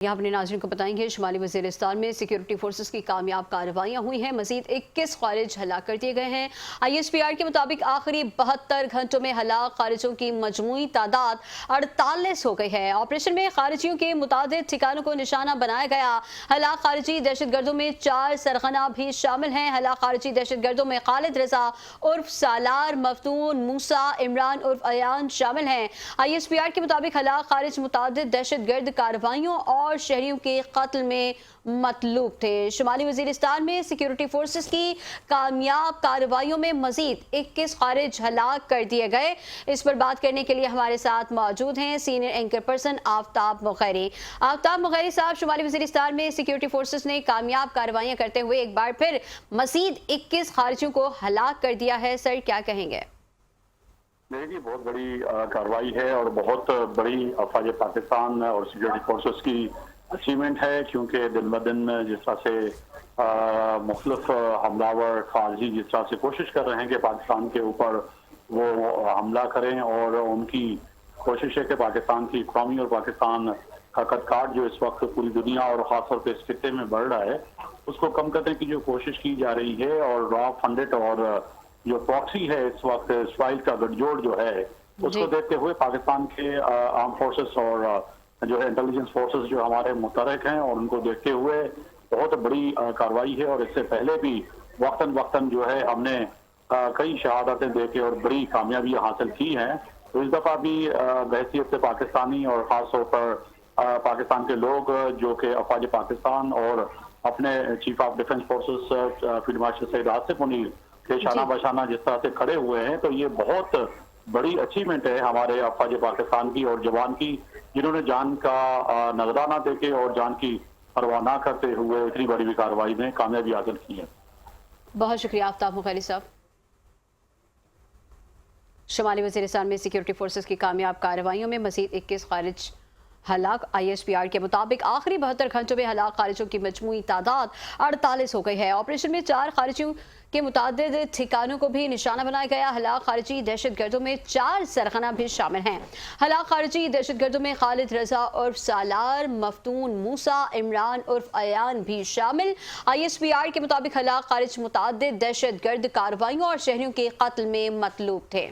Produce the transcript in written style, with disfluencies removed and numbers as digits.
यहाँ अपने नाज़रीन को बताएंगे शुमाली वज़ीरिस्तान में सिक्योरिटी फोर्सेस की कामयाब कार्रवाइयाँ हुई हैं। मजीद 21 खारिज हलाक कर दिए गए हैं। ISPR के मुताबिक आखिरी 72 घंटों में हलाक खारिजों की मजमूई तादाद 48 हो गई है। ऑपरेशन में खारिजियों के मुतादिद ठिकानों को निशाना बनाया गया। हलाक खारिजी दहशतगर्दों में 4 सरगना भी शामिल हैं। हलाक खारिजी दहशतगर्दों में खालिद रजा उर्फ सालार, मफ्तून, मूसा, इमरान उर्फ अयान शामिल हैं। ISPR के मुताबिक हलाक खारिज मुतादिद दहशतगर्द कार्रवाइयों और शहरियों के कत्ल में मतलूब थे। शुमाली वज़ीरिस्तान में सिक्योरिटी फोर्सेस की कामयाब कार्रवाइयों में मजीद 21 खारिज हलाक कर दिए गए। इस पर बात करने के लिए हमारे साथ मौजूद हैं senior anchor person Aftab Mughairi. Aftab Mughairi sahab, शुमाली वज़ीरिस्तान में सिक्योरिटी फोर्सेस ने कामयाब कार्रवाइयां करते हुए एक बार फिर मजीद 21 खारिजियों को हलाक कर दिया है। सर, क्या कहेंगे? जी, बहुत बड़ी कार्रवाई है और बहुत बड़ी अफवाज पाकिस्तान और सिक्योरिटी फोर्सेस की अचीवमेंट है, क्योंकि दिन ब दिन जिस तरह से मुख्तलिफ हमलावर खारजी जिस तरह से कोशिश कर रहे हैं कि पाकिस्तान के ऊपर वो हमला करें, और उनकी कोशिश है कि पाकिस्तान की इकॉनमी और पाकिस्तान का कदकाठ जो इस वक्त पूरी दुनिया और ख़ासतौर पर इस खित्ते में बढ़ रहा है उसको कम करने की जो कोशिश की जा रही है, और रॉ फंडेड और जो प्रॉक्सी है इस वक्त इसराइल का गठजोड़ जो है उसको देखते हुए पाकिस्तान के आर्म फोर्सेस और जो है इंटेलिजेंस फोर्सेस जो हमारे मुतहरिक हैं, और उनको देखते हुए बहुत बड़ी कार्रवाई है। और इससे पहले भी वक्तन वक्तन जो है हमने कई शहादतें देके और बड़ी कामयाबियां हासिल की हैं। तो इस दफ़ा भी बहैसियत से पाकिस्तानी और ख़ासतौर पर पाकिस्तान के लोग जो कि अफवाज पाकिस्तान और अपने chief of defence forces field marshal Syed Asif Munir के शाना बशाना जिस तरह से खड़े हुए हैं, तो ये बहुत बड़ी अचीवमेंट है हमारे अफवाज पाकिस्तान की और जवान की, जिन्होंने जान का नजराना देके और जान की परवाह ना करते हुए इतनी बड़ी कार्रवाई में कामयाबी हासिल की है। बहुत शुक्रिया आफ्ताब मुगैरी साहब। शुमाली वज़ीरिस्तान में सिक्योरिटी फोर्सेस की कामयाब कार्रवाइयों में मजीद 21 खारिज हलाक। ISPR के मुताबिक आखिरी 72 घंटों में हलाक खारिजों की मजमूई तादाद 48 हो गई है। ऑपरेशन में 4 खारिजियों के मुतादिद ठिकानों को भी निशाना बनाया गया। हलाक खारिजी दहशतगर्दों में 4 सरगना भी शामिल हैं। हलाक खारिजी दहशतगर्दों में खालिद रजा उर्फ सालार, मफ्तून, मूसा, इमरान उर्फ अयान भी शामिल। ISPR के मुताबिक हलाक खारिज मुतादिद दहशतगर्द कार्रवाइयों और शहरियों के कत्ल में मतलूब थे।